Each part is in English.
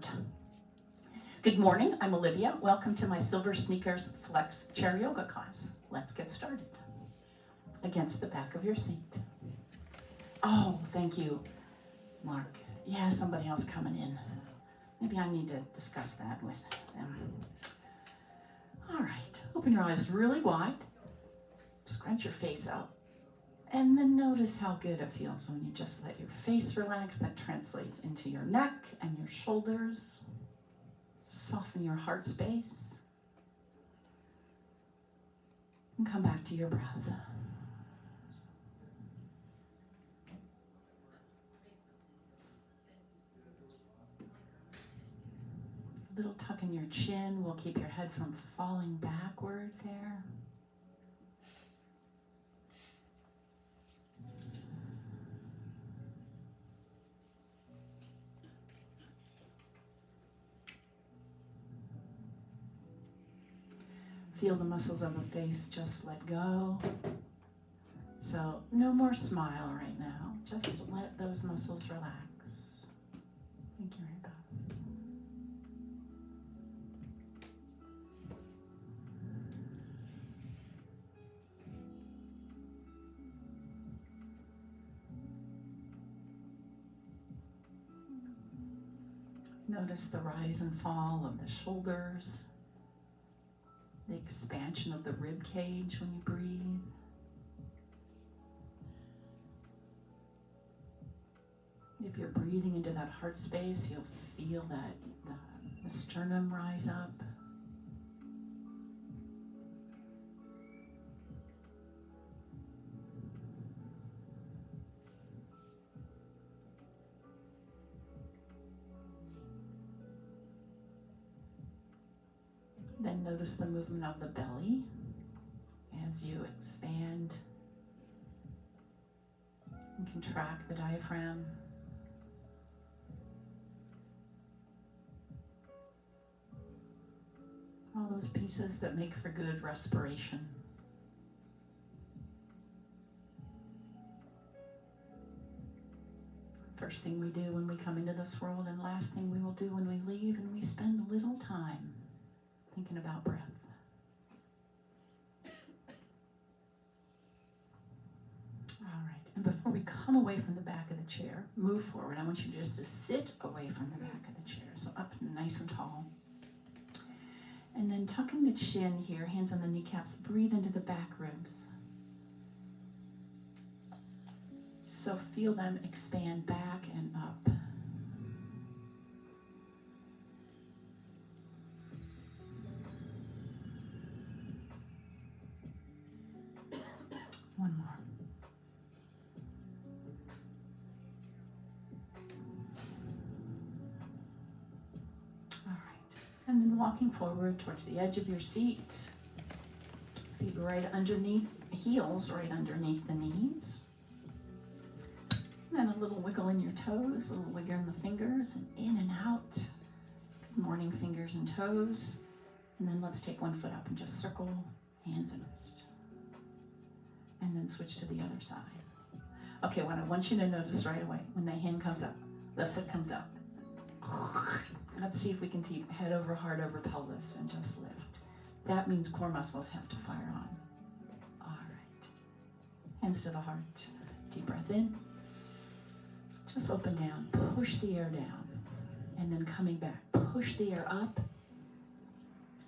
start. Good morning, I'm Olivia. Welcome to my Silversneakers Flex Chair Yoga class. Let's get started. Against the back of your seat. Oh, thank you, Mark. Yeah, somebody else coming in. Maybe I need to discuss that with them. All right, open your eyes really wide. Scrunch your face up. And then notice how good it feels when you just let your face relax. That translates into your neck and your shoulders. Soften your heart space. And come back to your breath. A little tuck in your chin will keep your head from falling backward there. Feel the muscles of the face just let go. So no more smile right now. Just let those muscles relax. Thank you, Reba. Notice the rise and fall of the shoulders. The expansion of the rib cage when you breathe. If you're breathing into that heart space, you'll feel that the sternum rise up. Then notice the movement of the belly as you expand and contract the diaphragm. All those pieces that make for good respiration. First thing we do when we come into this world, and last thing we will do when we leave, and we spend a little time thinking about breath. All right, and before we come away from the back of the chair, move forward. I want you just to sit away from the back of the chair, so up nice and tall. And then tucking the chin here, hands on the kneecaps, breathe into the back ribs. So feel them expand back and up. One more. All right. And then walking forward towards the edge of your seat. Feet right underneath, heels right underneath the knees. And then a little wiggle in your toes, a little wiggle in the fingers, and in and out. Good morning, fingers and toes. And then let's take one foot up and just circle, hands and wrist. And then switch to the other side. Okay, what I want you to notice right away, when the hand comes up, the foot comes up. Let's see if we can keep head over, heart over pelvis and just lift. That means core muscles have to fire on. All right. Hands to the heart. Deep breath in. Just open down. Push the air down. And then coming back. Push the air up.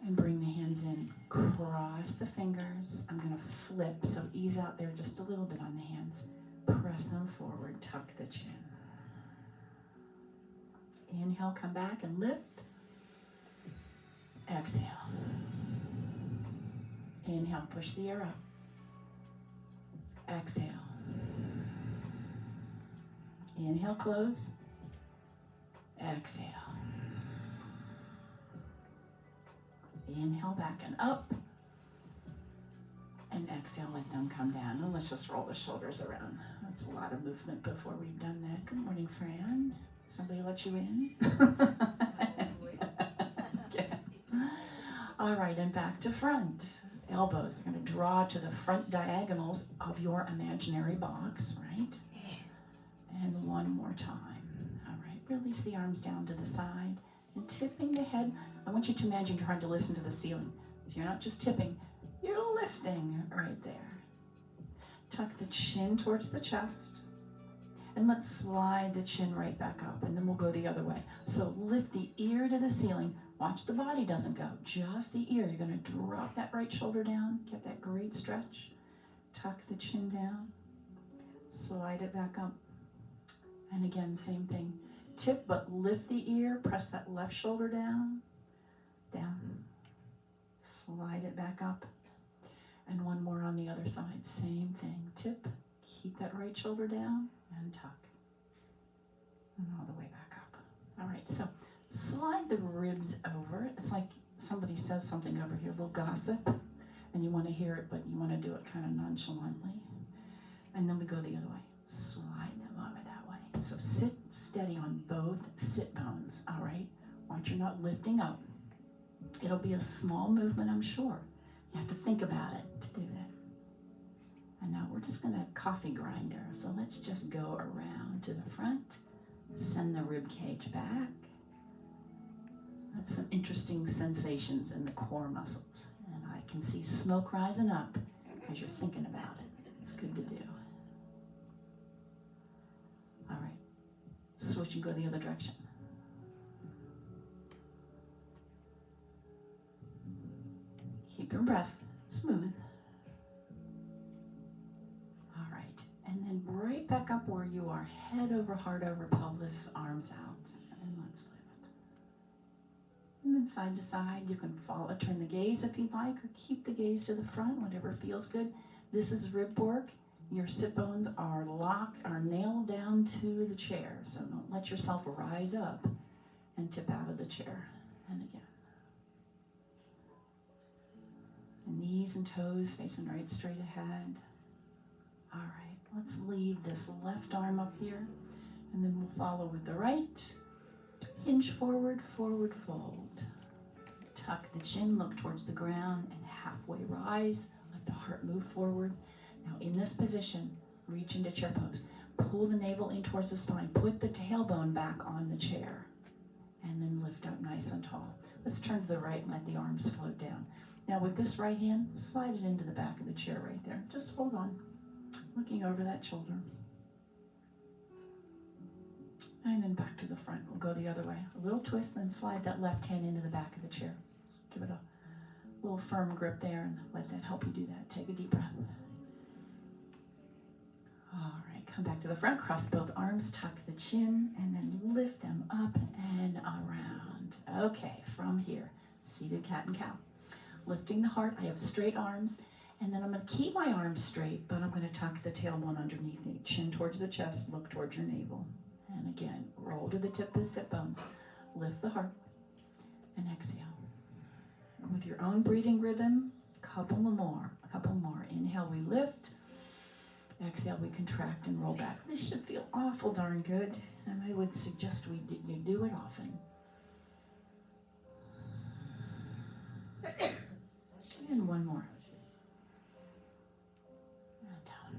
And bring the hands in. Cross the fingers. I'm going to flip. So ease out there just a little bit on the hands. Press them forward. Tuck the chin. Inhale, come back and lift. Exhale. Inhale, push the air up. Exhale. Inhale, close. Exhale. Inhale, back and up. And exhale, let them come down. And let's just roll the shoulders around. That's a lot of movement before we've done that. Good morning, Fran. Somebody let you in? Okay. All right, and back to front. Elbows are going to draw to the front diagonals of your imaginary box, right? And one more time. All right, release the arms down to the side tipping the head. I want you to imagine trying to listen to the ceiling. So you're not just tipping, you're lifting right there. Tuck the chin towards the chest. And let's slide the chin right back up, and then we'll go the other way. So lift the ear to the ceiling. Watch the body doesn't go, just the ear. You're gonna drop that right shoulder down, get that great stretch. Tuck the chin down, slide it back up. And again, same thing. Tip, but lift the ear, press that left shoulder down, down. Slide it back up. And one more on the other side, same thing. Tip, keep that right shoulder down, and tuck. And all the way back up. All right, so slide the ribs over. It's like somebody says something over here, a little gossip, and you want to hear it, but you want to do it kind of nonchalantly. And then we go the other way. Slide them over that way. So sit steady on both sit bones, all right? Watch you're not lifting up. It'll be a small movement, I'm sure. You have to think about it to do that. And now we're just gonna coffee grinder. So let's just go around to the front, send the rib cage back. That's some interesting sensations in the core muscles. And I can see smoke rising up as you're thinking about it. It's good to do. All right, switch and go the other direction. Keep your breath smooth. All right, and then right back up where you are, head over, heart over, pelvis, arms out, and let's lift. And then side to side, you can follow, turn the gaze if you'd like, or keep the gaze to the front, whatever feels good. This is rib work. Your sit bones are nailed down to the chair, so don't let yourself rise up and tip out of the chair. And again. And knees and toes facing right straight ahead. All right, let's leave this left arm up here, and then we'll follow with the right. Hinge forward, forward fold. Tuck the chin, look towards the ground, and halfway rise. Let the heart move forward. Now in this position, reach into chair pose. Pull the navel in towards the spine. Put the tailbone back on the chair. And then lift up nice and tall. Let's turn to the right and let the arms float down. Now with this right hand, slide it into the back of the chair right there. Just hold on, looking over that shoulder. And then back to the front. We'll go the other way. A little twist, then slide that left hand into the back of the chair. Just give it a little firm grip there and let that help you do that. Take a deep breath. All right, come back to the front, cross both arms, tuck the chin, and then lift them up and around. Okay, from here, seated cat and cow. Lifting the heart, I have straight arms, and then I'm gonna keep my arms straight, but I'm gonna tuck the tailbone underneath me. Chin towards the chest, look towards your navel. And again, roll to the tip of the sit bones. Lift the heart, and exhale. With your own breathing rhythm, a couple more. Inhale, we lift. Exhale, we contract and roll back. This should feel awful darn good, and I would suggest you do it often. And one more. And down.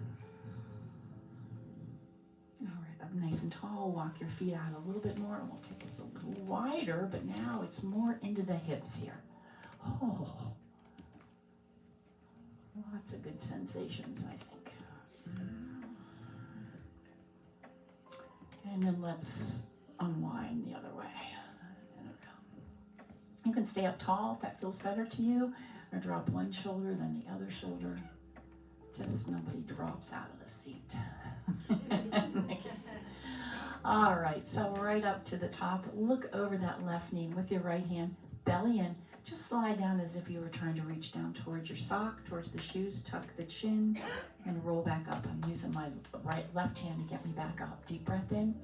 All right, up nice and tall. Walk your feet out a little bit more. We'll take this a little wider, but now it's more into the hips here. Oh, lots of good sensations, I think. And then let's unwind the other way. You can stay up tall if that feels better to you, or drop one shoulder, then the other shoulder. Just nobody drops out of the seat. All right, so right up to the top. Look over that left knee with your right hand, belly in. Just slide down as if you were trying to reach down towards your sock, towards the shoes. Tuck the chin and roll back up. I'm using my left hand to get me back up. Deep breath in.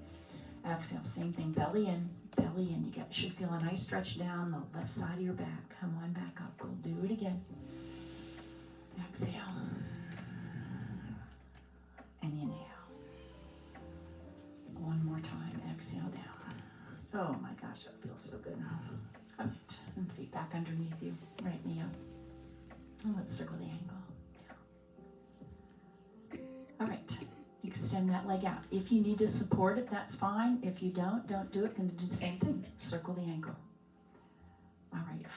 Exhale, same thing, belly in, belly in. You should feel a nice stretch down the left side of your back. Come on back up. We'll do it again. Exhale. And inhale. One more time. Exhale down. Oh my gosh, that feels so good. All right, and feet back underneath you. Right knee up. And let's circle the angle. All right. Extend that leg out. If you need to support it, that's fine. If you don't do it. Going to do the same thing. Circle the ankle.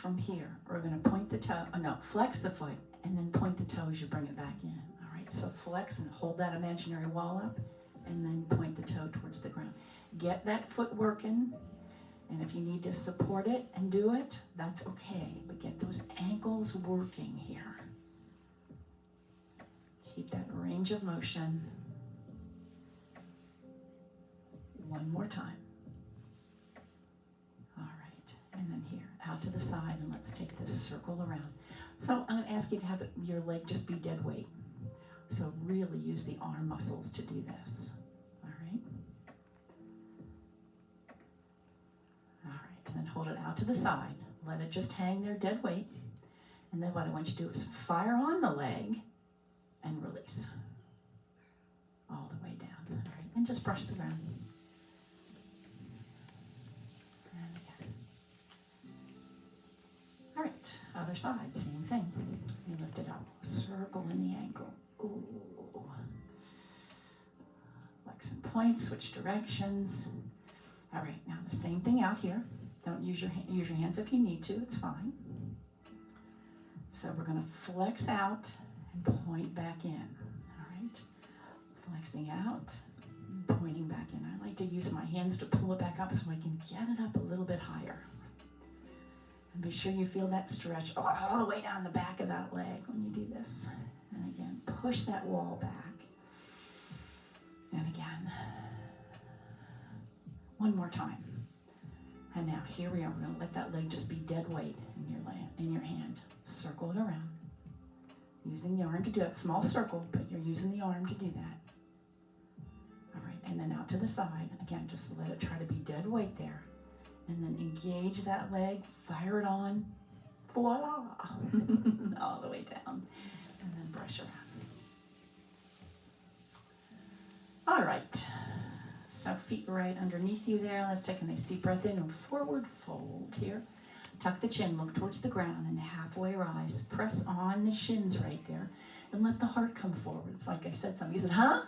from here. We're going to point the toe, flex the foot, and then point the toe as you bring it back in. All right, so flex and hold that imaginary wall up, and then point the toe towards the ground. Get that foot working, and if you need to support it and do it, that's okay, but get those ankles working here. Keep that range of motion. One more time. All right, and then here, out to the side, and let's take this circle around. So I'm going to ask you to have your leg just be dead weight. So really use the arm muscles to do this. All right. All right, and then hold it out to the side. Let it just hang there dead weight. And then what I want you to do is fire on the leg and release. All the way down. All right, and just brush the ground. And again. All right, other side, same thing. You lift it up, circle in the ankle. Ooh. Flex and point, switch directions. All right, now the same thing out here. Don't use your hands if you need to, it's fine. So we're going to flex out and point back in. All right, flexing out, and pointing back in. I like to use my hands to pull it back up so I can get it up a little bit higher. And be sure you feel that stretch all the way down the back of that leg when you do this. And again, push that wall back. And again. One more time. And now here we are. We're going to let that leg just be dead weight in your hand. Circle it around. Using the arm to do it. Small circle, but you're using the arm to do that. All right, and then out to the side. Again, just let it try to be dead weight there. And then engage that leg, fire it on, voila, all the way down, and then brush around. All right, so feet right underneath you there. Let's take a nice deep breath in and forward fold here. Tuck the chin, look towards the ground, and halfway rise. Press on the shins right there, and let the heart come forward. It's like I said something. You said, huh?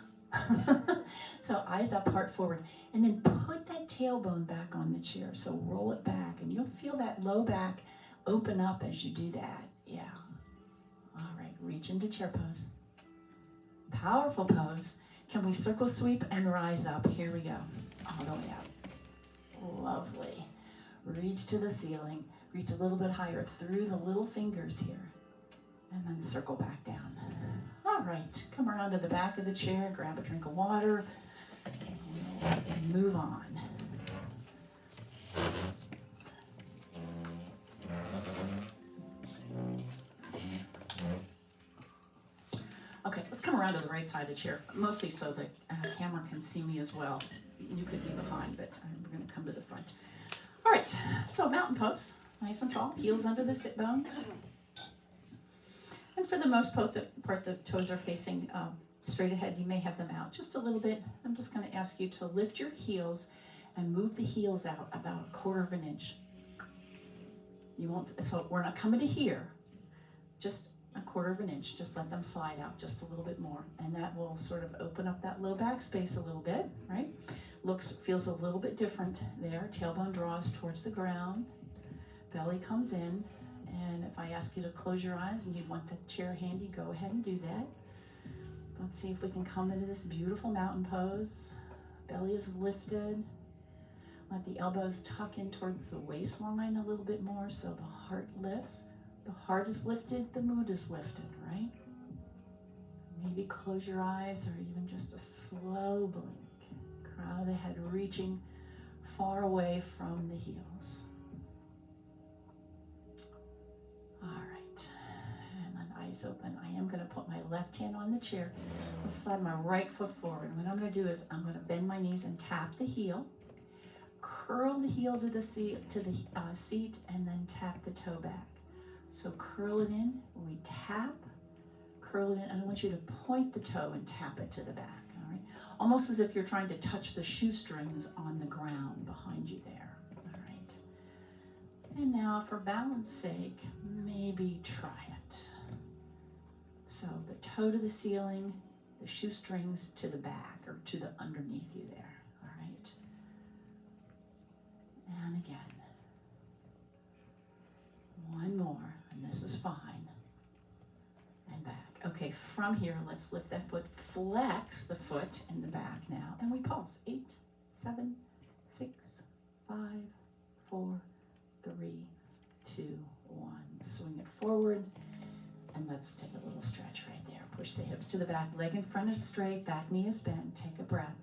So eyes up, heart forward, and then put that tailbone back on the chair. So roll it back, and you'll feel that low back open up as you do that. Yeah. All right, reach into chair pose. Powerful pose. Can we circle sweep and rise up? Here we go. All the way up. Lovely. Reach to the ceiling. Reach a little bit higher through the little fingers here. And then circle back down. All right, come around to the back of the chair, grab a drink of water, and move on. Okay, let's come around to the right side of the chair, mostly so the camera can see me as well. You could be behind, but we're going to come to the front. All right, so mountain pose, nice and tall, heels under the sit bones. And for the most part, the toes are facing straight ahead. You may have them out just a little bit. I'm just going to ask you to lift your heels and move the heels out about 1/4 of an inch. You won't, so we're not coming to here, just 1/4 of an inch. Just let them slide out just a little bit more. And that will sort of open up that low back space a little bit, right? Feels a little bit different there. Tailbone draws towards the ground. Belly comes in. And if I ask you to close your eyes and you'd want the chair handy, go ahead and do that. Let's see if we can come into this beautiful mountain pose. Belly is lifted. Let the elbows tuck in towards the waistline a little bit more so the heart lifts. The heart is lifted, the mood is lifted, right? Maybe close your eyes or even just a slow blink. Crown of the head reaching far away from the heels. All right, and then eyes open. I am going to put my left hand on the chair. I'll slide my right foot forward. What I'm going to do is I'm going to bend my knees and tap the heel. Curl the heel to the seat, and then tap the toe back. So curl it in, we tap, curl it in, and I want you to point the toe and tap it to the back, all right? Almost as if you're trying to touch the shoestrings on the ground behind you there. And now, for balance sake, maybe try it. So the toe to the ceiling, the shoestrings to the back or to the underneath you there, all right? And again. from here, let's lift that foot, flex the foot in the back now, and we pulse. 8, 7, 6, 5, 4, 3, 2, 1. Swing it forward, and let's take a little stretch right there. Push the hips to the back, leg in front is straight, back knee is bent. Take a breath,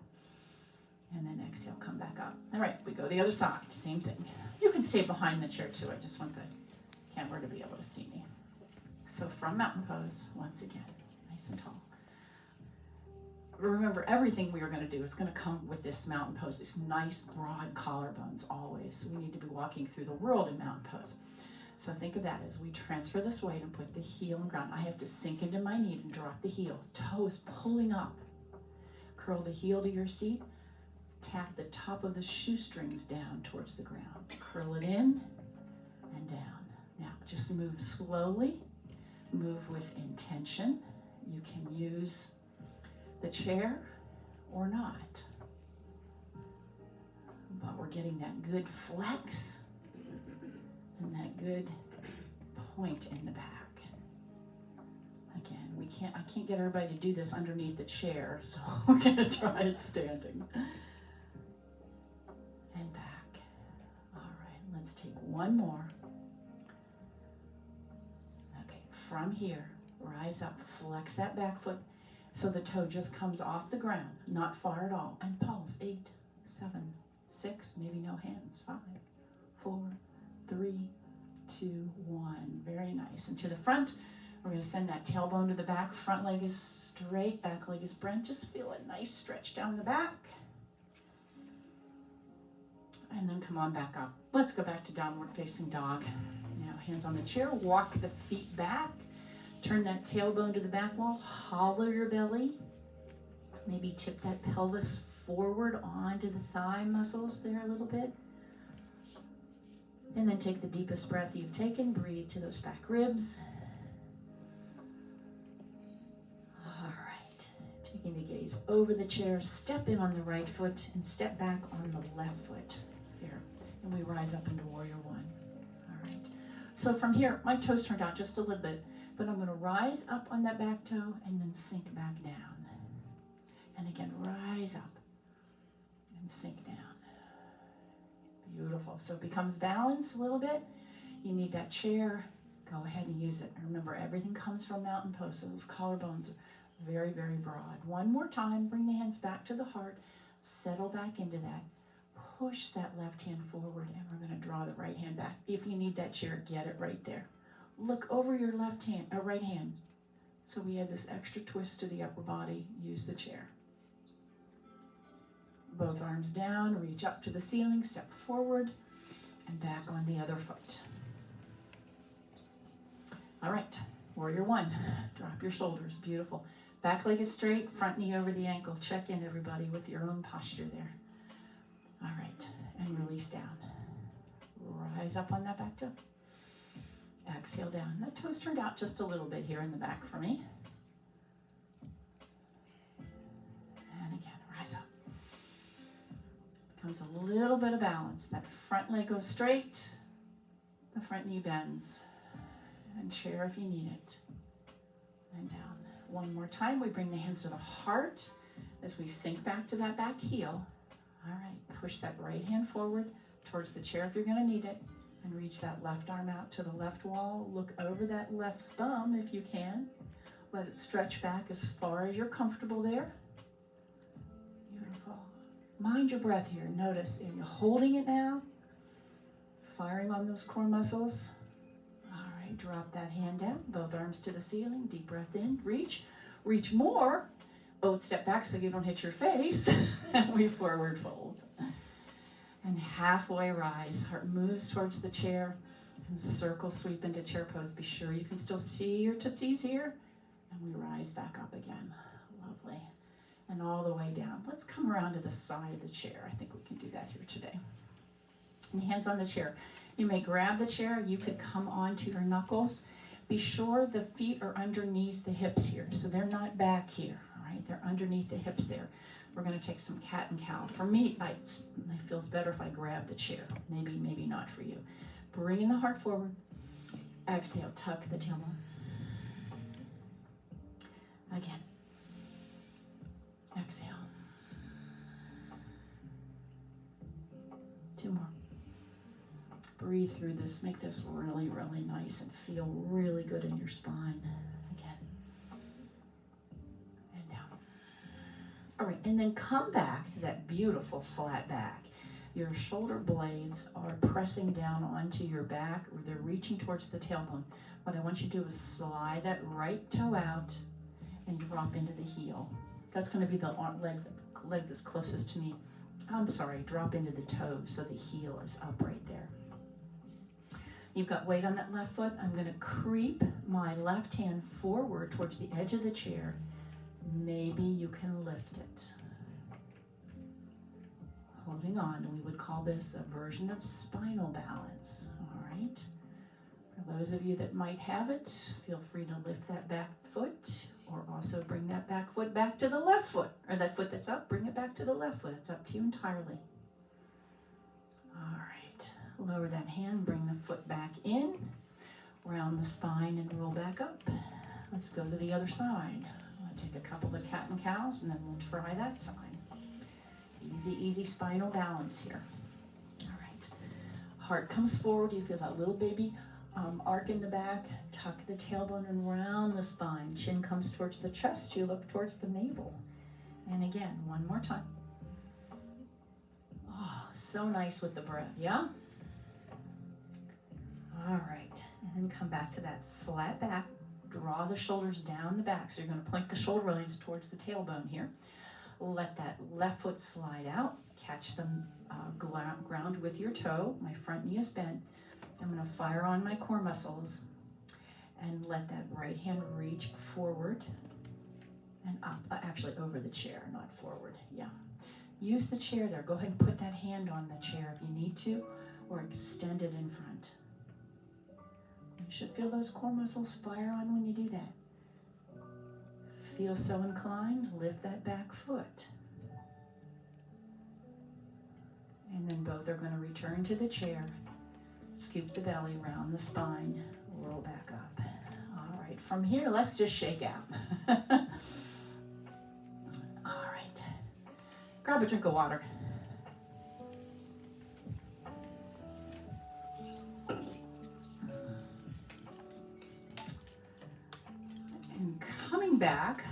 and then exhale, come back up. All right, we go the other side, same thing. You can stay behind the chair too. I just want the camera to be able to see me. So from mountain pose, once again, nice and tall. Remember, everything we are going to do is going to come with this mountain pose, these nice broad collarbones always. So we need to be walking through the world in mountain pose. So think of that as we transfer this weight and put the heel on ground. I have to sink into my knee and drop the heel. Toes pulling up. Curl the heel to your seat. Tap the top of the shoestrings down towards the ground. Curl it in and down. Now just move slowly. Move with intention. You can use the chair or not. But we're getting that good flex and that good point in the back. Again, I can't get everybody to do this underneath the chair, so we're gonna try it standing. And back. All right, let's take one more. Okay, from here, rise up, flex that back foot so the toe just comes off the ground, not far at all, and pulse. 8, 7, 6, maybe no hands. 5, 4, 3, 2, 1. Very nice. And to the front, we're going to send that tailbone to the back. Front leg is straight, back leg is bent. Just feel a nice stretch down the back. And then come on back up. Let's go back to downward facing dog. Now hands on the chair, walk the feet back. Turn that tailbone to the back wall, hollow your belly. Maybe tip that pelvis forward onto the thigh muscles there a little bit. And then take the deepest breath you've taken. Breathe to those back ribs. All right. Taking the gaze over the chair. Step in on the right foot and step back on the left foot. There. And we rise up into warrior one. All right. So from here, my toes turned out just a little bit. But I'm going to rise up on that back toe and then sink back down. And again, rise up and sink down. Beautiful. So it becomes balanced a little bit. You need that chair. Go ahead and use it. And remember, everything comes from mountain pose, so those collarbones are very, very broad. One more time, bring the hands back to the heart. Settle back into that. Push that left hand forward, and we're going to draw the right hand back. If you need that chair, get it right there. Look over your right hand. So we add this extra twist to the upper body. Use the chair. Both arms down, reach up to the ceiling, step forward, and back on the other foot. All right, warrior one. Drop your shoulders, beautiful. Back leg is straight, front knee over the ankle. Check in, everybody, with your own posture there. All right, and release down. Rise up on that back toe. Exhale down. That toe's turned out just a little bit here in the back for me. And again, rise up. Becomes a little bit of balance. That front leg goes straight. The front knee bends. And chair if you need it. And down. One more time. We bring the hands to the heart as we sink back to that back heel. All right. Push that right hand forward towards the chair if you're going to need it. And reach that left arm out to the left wall. Look over that left thumb if you can. Let it stretch back as far as you're comfortable there. Beautiful. Mind your breath here. Notice, are you holding it now? Firing on those core muscles. All right, drop that hand down. Both arms to the ceiling. Deep breath in. Reach. Reach more. Both step back so you don't hit your face. And we forward fold. And halfway rise, heart moves towards the chair, and circle sweep into chair pose. Be sure you can still see your tootsies here, and we rise back up again. Lovely. And all the way down. Let's come around to the side of the chair. I think we can do that here today. And hands on the chair. You may grab the chair. You could come onto your knuckles. Be sure the feet are underneath the hips here, so they're not back here. All right, they're underneath the hips there. We're going to take some cat and cow. For me, it feels better if I grab the chair. Maybe not for you. Bring the heart forward. Exhale, tuck the tailbone. Again. Exhale. 2 more. Breathe through this. Make this really, really nice and feel really good in your spine. Again. And down. All right, and then come back to that beautiful flat back. Your shoulder blades are pressing down onto your back, or they're reaching towards the tailbone. What I want you to do is slide that right toe out and drop into the heel. That's going to be the leg that's closest to me. I'm sorry, drop into the toe so the heel is up right there. You've got weight on that left foot. I'm going to creep my left hand forward towards the edge of the chair. Maybe you can lift it. Holding on, we would call this a version of spinal balance, all right? For those of you that might have it, feel free to lift that back foot, or also bring that back foot back to the left foot, or that foot that's up, bring it back to the left foot. It's up to you entirely. All right, lower that hand, bring the foot back in, round the spine and roll back up. Let's go to the other side. I'll take a couple of cat and cows, and then we'll try that side. Easy, easy spinal balance here. All right. Heart comes forward. You feel that little baby arc in the back. Tuck the tailbone and round the spine. Chin comes towards the chest. You look towards the navel. And again, one more time. Oh, so nice with the breath, yeah? All right. And then come back to that flat back. Draw the shoulders down the back. So you're going to point the shoulder blades towards the tailbone here. Let that left foot slide out. Catch the ground with your toe. My front knee is bent. I'm going to fire on my core muscles and let that right hand reach forward and up. Actually, over the chair, not forward. Yeah. Use the chair there. Go ahead and put that hand on the chair if you need to, or extend it in front. You should feel those core muscles fire on when you do that. Feel so inclined, lift that back foot. And then both are going to return to the chair. Scoop the belly, round the spine, roll back up. All right, from here, let's just shake out. All right. Grab a drink of water. And coming back,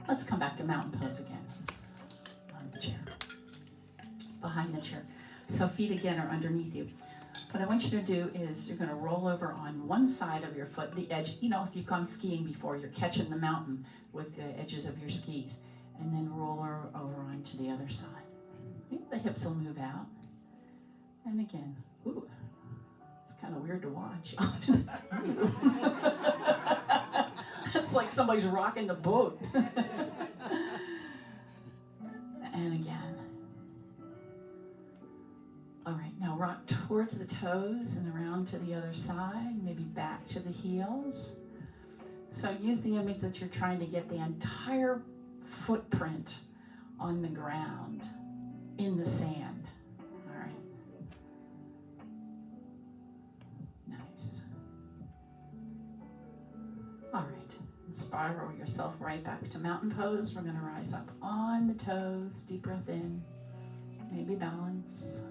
let's come back to mountain pose again. On the chair. Behind the chair. So feet again are underneath you. What I want you to do is you're going to roll over on one side of your foot, the edge. You know, if you've gone skiing before, you're catching the mountain with the edges of your skis. And then roll over onto the other side. The hips will move out. And again, ooh, it's kind of weird to watch. It's like somebody's rocking the boat. And again. All right, now rock towards the toes and around to the other side, maybe back to the heels. So use the image that you're trying to get the entire footprint on the ground, in the sand. All right. Nice. All right. Spiral yourself right back to mountain pose. We're going to rise up on the toes. Deep breath in. Maybe balance.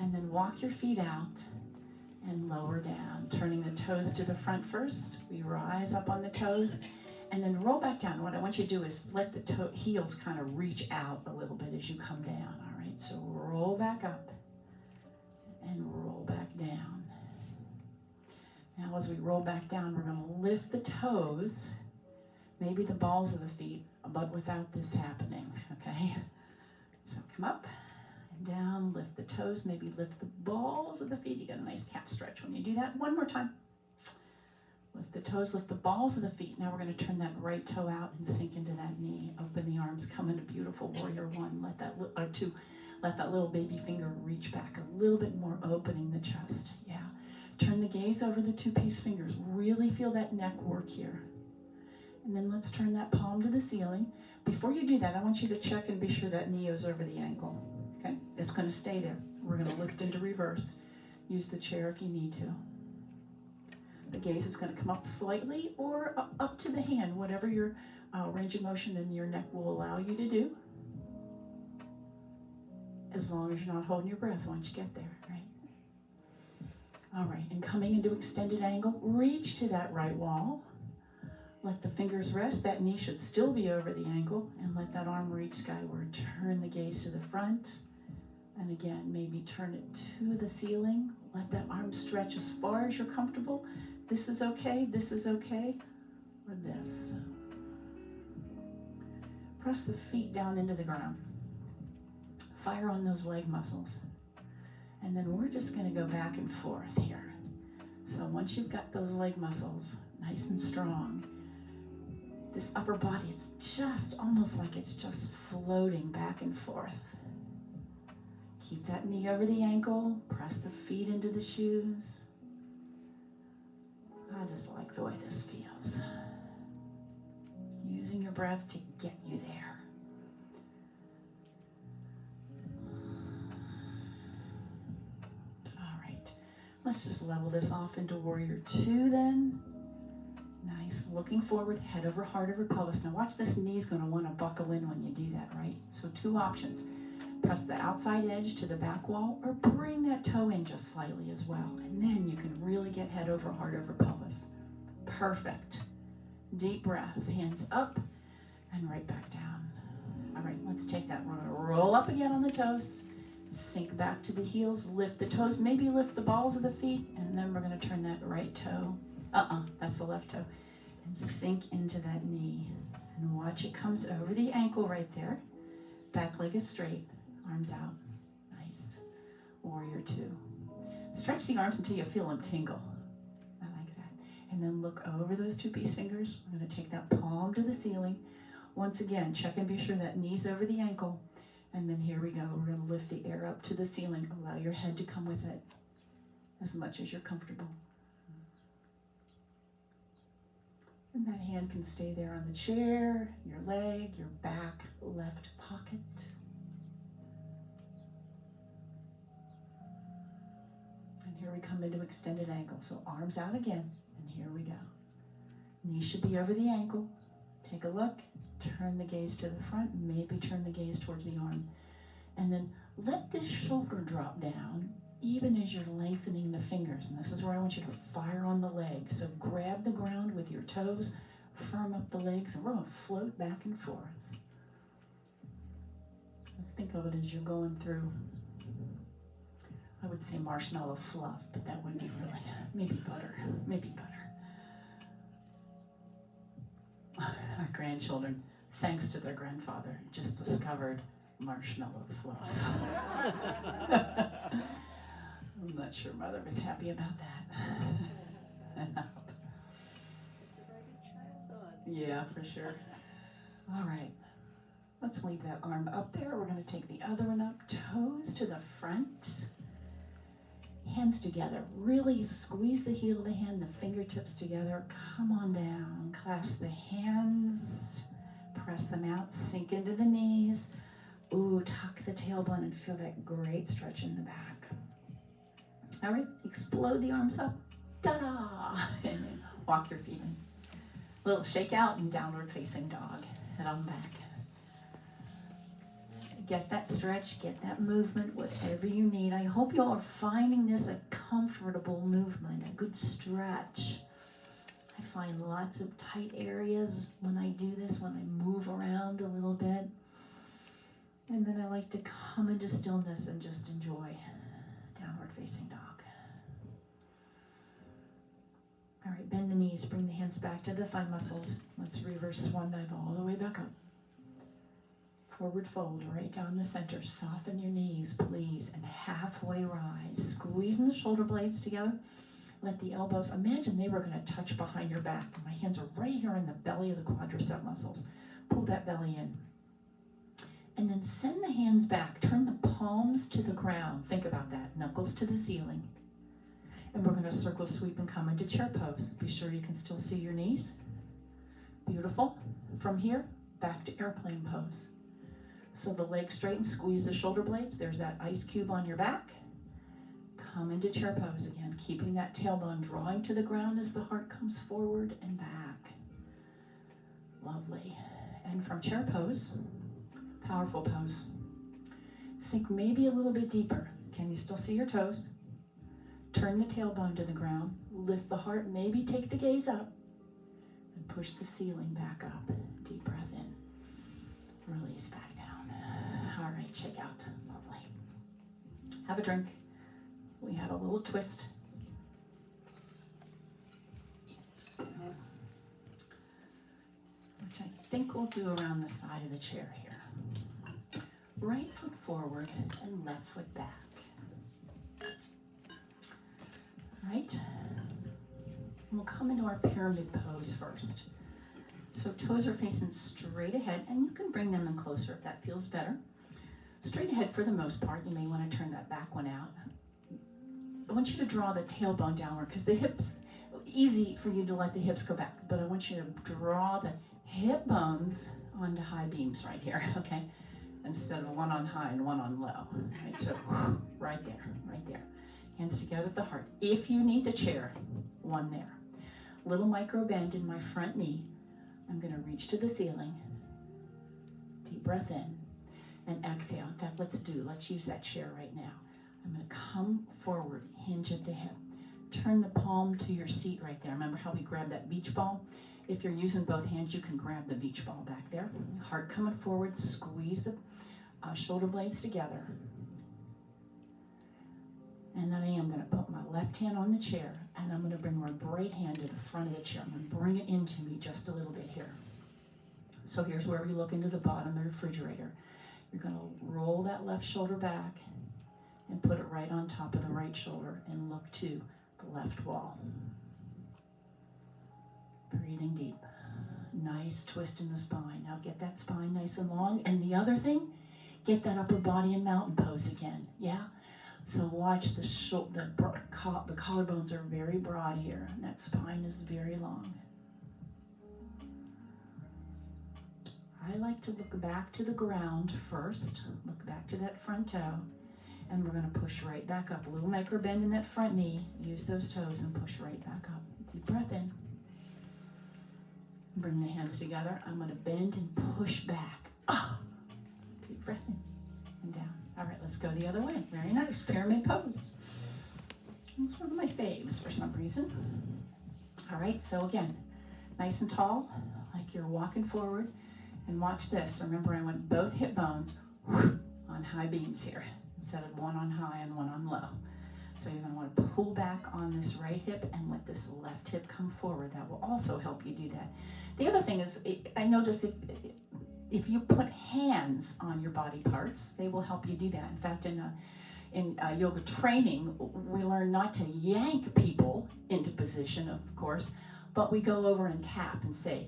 And then walk your feet out and lower down, turning the toes to the front first. We rise up on the toes and then roll back down. What I want you to do is let the heels kind of reach out a little bit as you come down, all right? So roll back up and roll back down. Now as we roll back down, we're going to lift the toes, maybe the balls of the feet, but without this happening, okay? So come up. Down, lift the toes, maybe lift the balls of the feet. You get a nice calf stretch when you do that. One more time. Lift the toes, lift the balls of the feet. Now we're going to turn that right toe out and sink into that knee. Open the arms, come into beautiful warrior one. Let that little baby finger reach back a little bit more, opening the chest. Yeah. Turn the gaze over the two-piece fingers. Really feel that neck work here. And then let's turn that palm to the ceiling. Before you do that, I want you to check and be sure that knee is over the ankle. Okay, it's going to stay there. We're going to lift into reverse. Use the chair if you need to. The gaze is going to come up slightly or up to the hand, whatever your range of motion in your neck will allow you to do. As long as you're not holding your breath once you get there, right? All right, and coming into extended angle, reach to that right wall. Let the fingers rest. That knee should still be over the ankle, and let that arm reach skyward. Turn the gaze to the front, and again, maybe turn it to the ceiling. Let that arm stretch as far as you're comfortable. This is okay, or this. Press the feet down into the ground. Fire on those leg muscles. And then we're just going to go back and forth here. So once you've got those leg muscles nice and strong, this upper body is just almost like it's just floating back and forth. Keep that knee over the ankle. Press the feet into the shoes. I just like the way this feels. Using your breath to get you there. Let's just level this off into Warrior 2 then. Nice, looking forward, head over heart over pelvis. Now watch, this knee's going to want to buckle in when you do that, right? So 2 options. Press the outside edge to the back wall or bring that toe in just slightly as well. And then you can really get head over heart over pelvis. Perfect. Deep breath, hands up and right back down. All right, let's take that. We're going to roll up again on the toes. Sink back to the heels, lift the toes, maybe lift the balls of the feet, and then we're going to turn that right toe, that's the left toe, and sink into that knee. And watch, it comes over the ankle right there. Back leg is straight, arms out. Nice. Warrior 2. Stretch the arms until you feel them tingle. I like that. And then look over those 2 peace fingers. We're going to take that palm to the ceiling. Once again, check and be sure that knee's over the ankle. And then here we go. We're going to lift the air up to the ceiling. Allow your head to come with it as much as you're comfortable. And that hand can stay there on the chair, your leg, your back, left pocket. And here we come into extended ankle. So arms out again. And here we go. Knee should be over the ankle. Take a look. Turn the gaze to the front, maybe turn the gaze towards the arm. And then let this shoulder drop down, even as you're lengthening the fingers. And this is where I want you to fire on the legs. So grab the ground with your toes, firm up the legs, and we're going to float back and forth. Think of it as you're going through, I would say marshmallow fluff, but that wouldn't be really, maybe butter. Our grandchildren, thanks to their grandfather, just discovered marshmallow fluff. I'm not sure Mother was happy about that. Yeah, for sure. All right, let's leave that arm up there. We're going to take the other one up, toes to the front. Hands together. Really squeeze the heel of the hand, the fingertips together. Come on down. Clasp the hands. Press them out. Sink into the knees. Ooh, tuck the tailbone and feel that great stretch in the back. All right, explode the arms up. Ta-da! And then walk your feet in. Little shake out and downward facing dog. Head on back. Get that stretch, get that movement, whatever you need. I hope you all are finding this a comfortable movement, a good stretch. I find lots of tight areas when I do this, when I move around a little bit. And then I like to come into stillness and just enjoy downward facing dog. All right, bend the knees, bring the hands back to the thigh muscles. Let's reverse swan dive all the way back up. Forward fold right down the center. Soften your knees, please, and halfway rise. Squeezing the shoulder blades together. Let the elbows, imagine they were going to touch behind your back. My hands are right here in the belly of the quadricep muscles. Pull that belly in. And then send the hands back. Turn the palms to the ground. Think about that. Knuckles to the ceiling. And we're going to circle sweep and come into chair pose. Be sure you can still see your knees. Beautiful. From here, back to airplane pose. So the legs straighten, squeeze the shoulder blades. There's that ice cube on your back. Come into chair pose again, keeping that tailbone drawing to the ground as the heart comes forward and back. Lovely. And from chair pose, powerful pose. Sink maybe a little bit deeper. Can you still see your toes? Turn the tailbone to the ground. Lift the heart, maybe take the gaze up. And push the ceiling back up. Deep breath in. Release back down. All right, check out. Lovely. Have a drink. We had a little twist. Which I think we'll do around the side of the chair here. Right foot forward and left foot back. All right. We'll come into our pyramid pose first. So toes are facing straight ahead, and you can bring them in closer if that feels better. Straight ahead for the most part. You may want to turn that back one out. I want you to draw the tailbone downward because the hips, easy for you to let the hips go back, but I want you to draw the hip bones onto high beams right here, okay? Instead of one on high and one on low. Right, so right there, right there. Hands together at the heart. If you need the chair, one there. Little micro bend in my front knee. I'm going to reach to the ceiling. Deep breath in and exhale. In fact, let's use that chair right now. I'm going to come forward, hinge at the hip. Turn the palm to your seat right there. Remember how we grabbed that beach ball? If you're using both hands, you can grab the beach ball back there. Heart coming forward, squeeze the shoulder blades together. And then I am going to put my left hand on the chair, and I'm going to bring my right hand to the front of the chair. I'm going to bring it into me just a little bit here. So here's where we look into the bottom of the refrigerator. You're going to roll that left shoulder back and put it right on top of the right shoulder and look to the left wall. Breathing deep. Nice twist in the spine. Now get that spine nice and long. And the other thing, get that upper body in mountain pose again. Yeah? So watch the collarbones are very broad here, and that spine is very long. I like to look back to the ground first. Look back to that front toe. And we're going to push right back up. A little micro bend in that front knee. Use those toes and push right back up. Deep breath in. Bring the hands together. I'm going to bend and push back. Deep breath in and down. All right, let's go the other way. Very nice. Pyramid pose. It's one of my faves for some reason. All right, so again, nice and tall, like you're walking forward. And watch this. Remember, I went both hip bones on high beams here instead of one on high and one on low. So you're going to want to pull back on this right hip and let this left hip come forward. That will also help you do that. The other thing is, I notice if you put hands on your body parts, they will help you do that. In fact, in yoga training, we learn not to yank people into position, of course, but we go over and tap and say,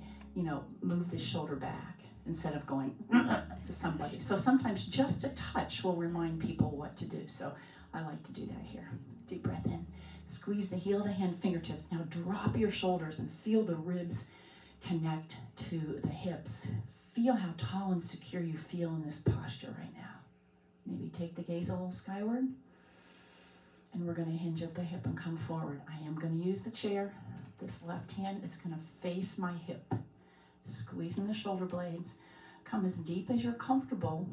move this shoulder back instead of going to somebody. So sometimes just a touch will remind people what to do. So I like to do that here. Deep breath in. Squeeze the heel of the hand, fingertips. Now drop your shoulders and feel the ribs connect to the hips. Feel how tall and secure you feel in this posture right now. Maybe take the gaze a little skyward. And we're going to hinge at the hip and come forward. I am going to use the chair. This left hand is going to face my hip. Squeezing the shoulder blades. Come as deep as you're comfortable.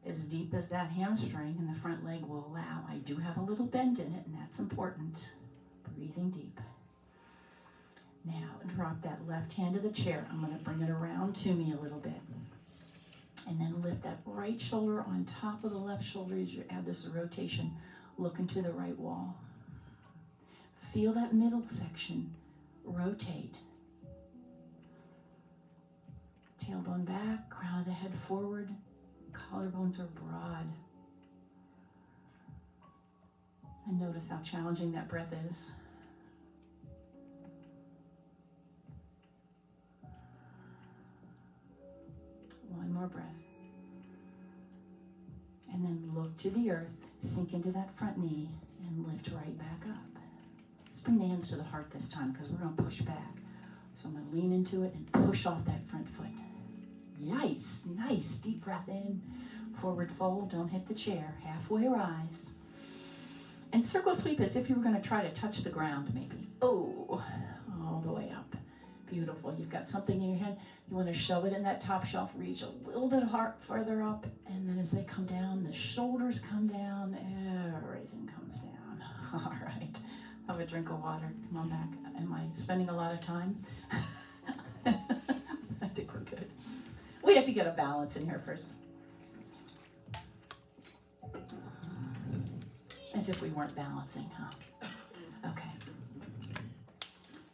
As deep as that hamstring and the front leg will allow. I do have a little bend in it, and that's important. Breathing deep. Now, drop that left hand to the chair. I'm going to bring it around to me a little bit. And then lift that right shoulder on top of the left shoulder as you add this rotation, looking to the right wall. Feel that middle section rotate. Tailbone back, crown of the head forward. Collarbones are broad. And notice how challenging that breath is. One more breath. And then look to the earth, sink into that front knee, and lift right back up. Let's bring the hands to the heart this time because we're going to push back. So I'm going to lean into it and push off that front foot. Nice. Deep breath in. Forward fold. Don't hit the chair. Halfway rise. And circle sweep as if you were going to try to touch the ground, maybe. Oh, all the way up. Beautiful. You've got something in your hand. You want to shove it in that top shelf, reach a little bit farther up, and then as they come down, the shoulders come down, everything comes down. All right. Have a drink of water. Come on back. Am I spending a lot of time? I think we're good. We have to get a balance in here first. As if we weren't balancing, huh? Okay.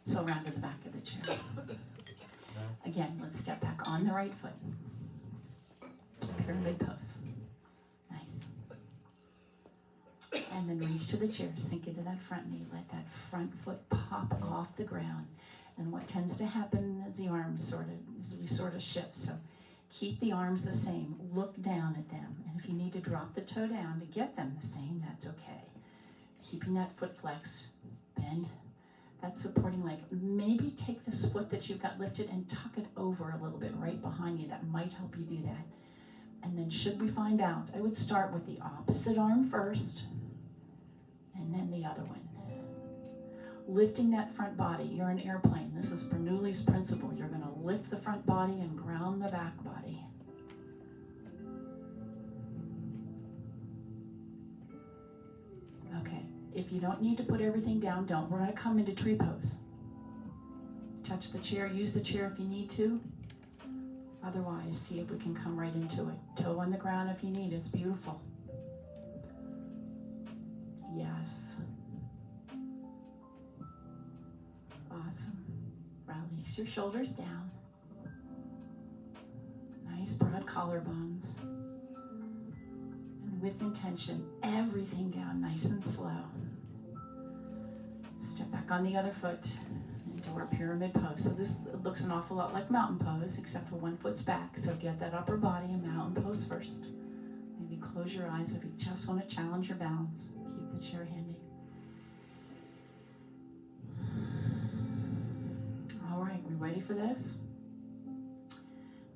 So around to the back of the chair. Again, let's step back on the right foot. Pyramid pose. Nice. And then reach to the chair, sink into that front knee. Let that front foot pop off the ground. And what tends to happen is the arms we sort of shift. So keep the arms the same. Look down at them. And if you need to drop the toe down to get them the same, that's okay. Keeping that foot flexed. Bend that supporting leg. Maybe take this foot that you've got lifted and tuck it over a little bit right behind you. That might help you do that. And then should we find balance, I would start with the opposite arm first, and then the other one. Lifting that front body. You're an airplane. This is Bernoulli's principle. You're going to lift the front body and ground the back body. Okay. If you don't need to put everything down, don't. We're going to come into tree pose. Touch the chair. Use the chair if you need to. Otherwise, see if we can come right into it. Toe on the ground if you need. It's beautiful. Yes. Awesome. Release your shoulders down. Nice broad collarbones. And with intention, everything down nice and slow. Step back on the other foot into our pyramid pose. So this looks an awful lot like mountain pose, except for one foot's back. So get that upper body in mountain pose first. Maybe close your eyes if you just want to challenge your balance. Keep the chair handy. All right, we ready for this?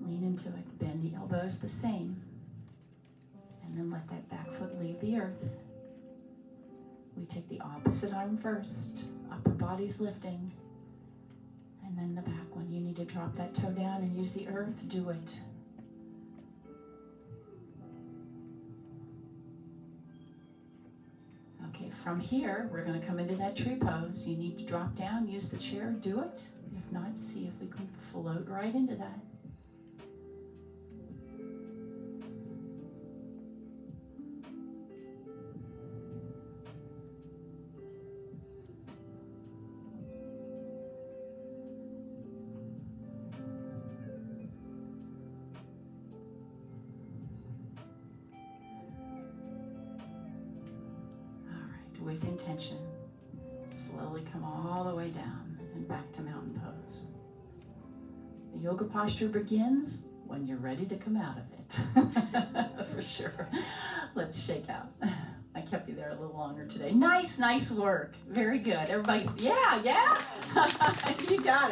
Lean into it. Bend the elbows the same. And then let that back foot leave the earth. We take the opposite arm first. Upper body's lifting. And then the back one. You need to drop that toe down and use the earth. Do it. Okay, from here, we're going to come into that tree pose. You need to drop down, use the chair, do it. If not, see if we can float right into that. With intention, slowly come all the way down and back to mountain pose. The yoga posture begins when you're ready to come out of it. For sure. Let's shake out. I kept you there a little longer today. Nice work. Very good. Everybody, yeah. You got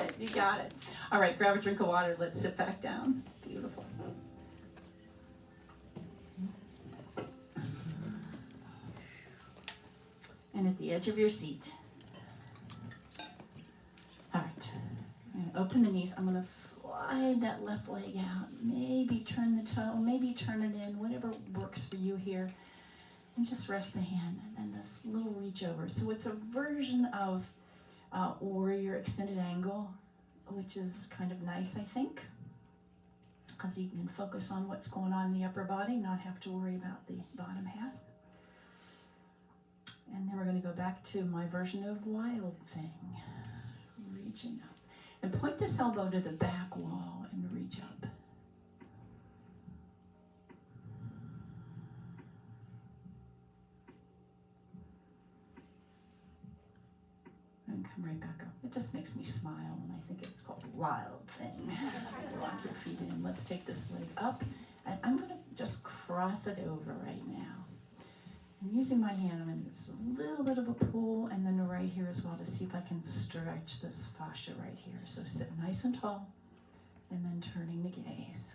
it. All right, grab a drink of water. Let's sit back down. Beautiful. And at the edge of your seat. All right. I'm going to open the knees. I'm going to slide that left leg out. Maybe turn the toe. Maybe turn it in. Whatever works for you here. And just rest the hand. And then this little reach over. So it's a version of warrior extended angle, which is kind of nice, I think. Because you can focus on what's going on in the upper body, not have to worry about the bottom half. And then we're going to go back to my version of wild thing. Reaching up. And point this elbow to the back wall and reach up. And come right back up. It just makes me smile, and I think it's called wild thing. Lock your feet in. Let's take this leg up. And I'm going to just cross it over right now. And using my hand, I'm going to do a little bit of a pull, and then right here as well to see if I can stretch this fascia right here. So sit nice and tall, and then turning the gaze.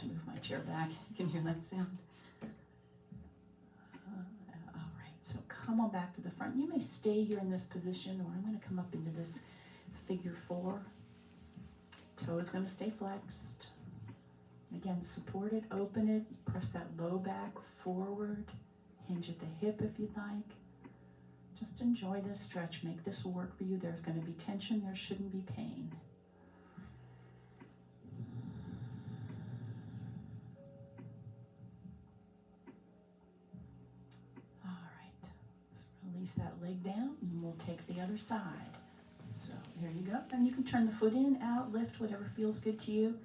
to move my chair back. You can hear that sound. All right, so come on back to the front. You may stay here in this position, or I'm going to come up into this figure 4. Toe is going to stay flexed. Again, support it, open it, press that low back forward, hinge at the hip if you'd like. Just enjoy this stretch, make this work for you. There's going to be tension, there shouldn't be pain. All right, let's release that leg down and we'll take the other side. So there you go. And you can turn the foot in, out, lift, whatever feels good to you.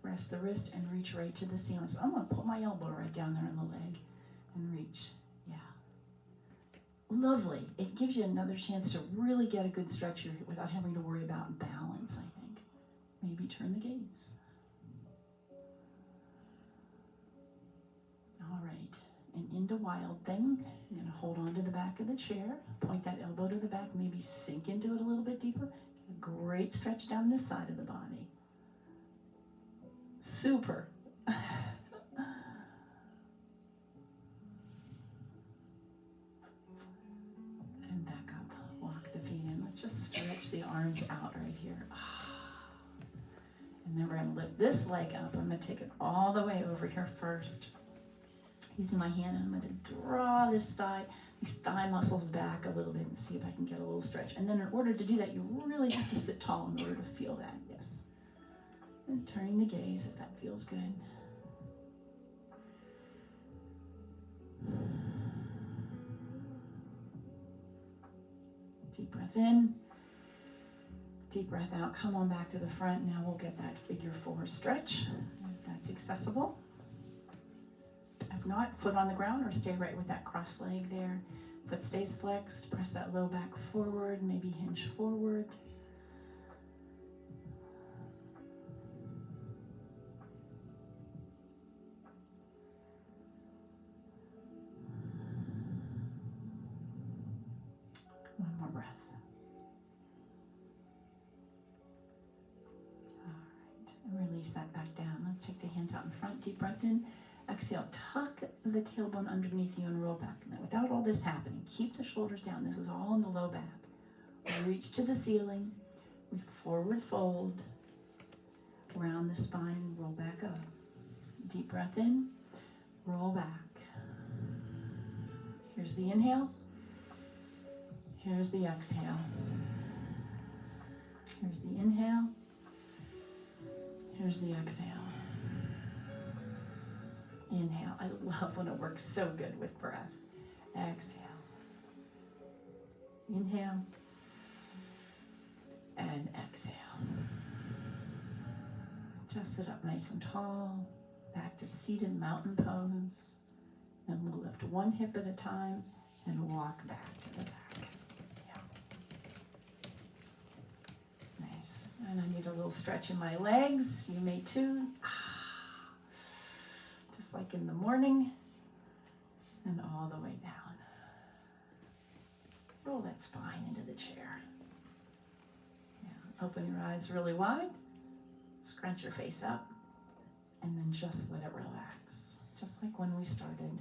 Rest the wrist and reach right to the ceiling. So I'm going to put my elbow right down there on the leg and reach. Yeah. Lovely. It gives you another chance to really get a good stretch here without having to worry about balance, I think. Maybe turn the gaze. All right. And into wild thing. I'm going to hold on to the back of the chair. Point that elbow to the back. Maybe sink into it a little bit deeper. Get a great stretch down this side of the body. Super. And back up. Walk the feet in. Let's just stretch the arms out right here. And then we're going to lift this leg up. I'm going to take it all the way over here first. Using my hand, and I'm going to draw these thigh muscles back a little bit and see if I can get a little stretch. And then in order to do that, you really have to sit tall in order to feel that. Yes. And turning the gaze if that feels good. Deep breath in. Deep breath out. Come on back to the front. Now we'll get that figure 4 stretch, if that's accessible. If not, foot on the ground or stay right with that cross leg there. Foot stays flexed. Press that low back forward. Maybe hinge forward. One more breath. All right, and release that back down. Let's take the hands out in front. Deep breath in. Exhale, tuck the tailbone underneath you and roll back. Now, without all this happening, keep the shoulders down. This is all in the low back. Reach to the ceiling. Forward fold. Round the spine, roll back up. Deep breath in. Roll back. Here's the inhale. Here's the exhale. Here's the inhale. Here's the exhale. Inhale. I love when it works so good with breath. Exhale. Inhale. And exhale. Just sit up nice and tall. Back to seated mountain pose. And we'll lift one hip at a time and walk back to the back. Yeah. Nice. And I need a little stretch in my legs. You may too. Just like in the morning. And all the way down. Roll that spine into the chair. Yeah. Open your eyes really wide. Scrunch your face up. And then just let it relax. Just like when we started.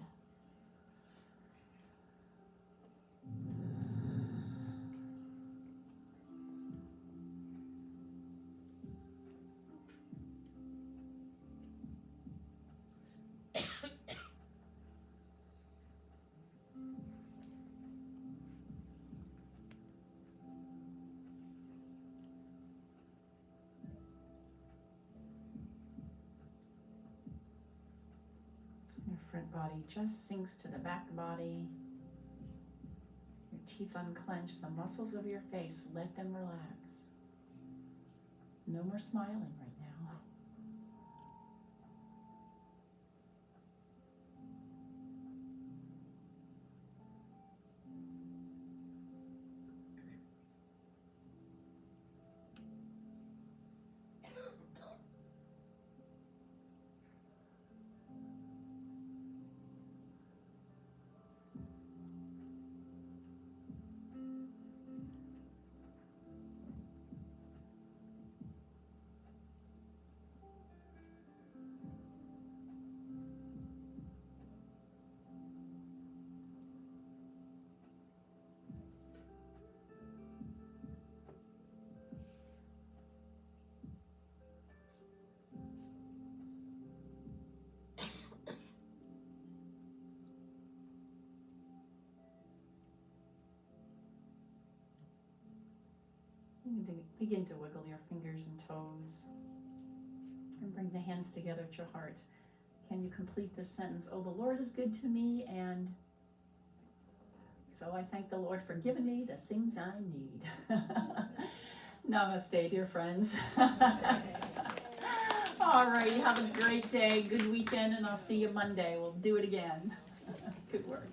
Your front body just sinks to the back body. Your teeth unclench, the muscles of your face, let them relax. No more smiling right now. Begin to wiggle your fingers and toes and bring the hands together at your heart. Can you complete this sentence? Oh, the Lord is good to me, and so I thank the Lord for giving me the things I need. Namaste, dear friends. All right, have a great day, good weekend, and I'll see you Monday. We'll do it again. Good work.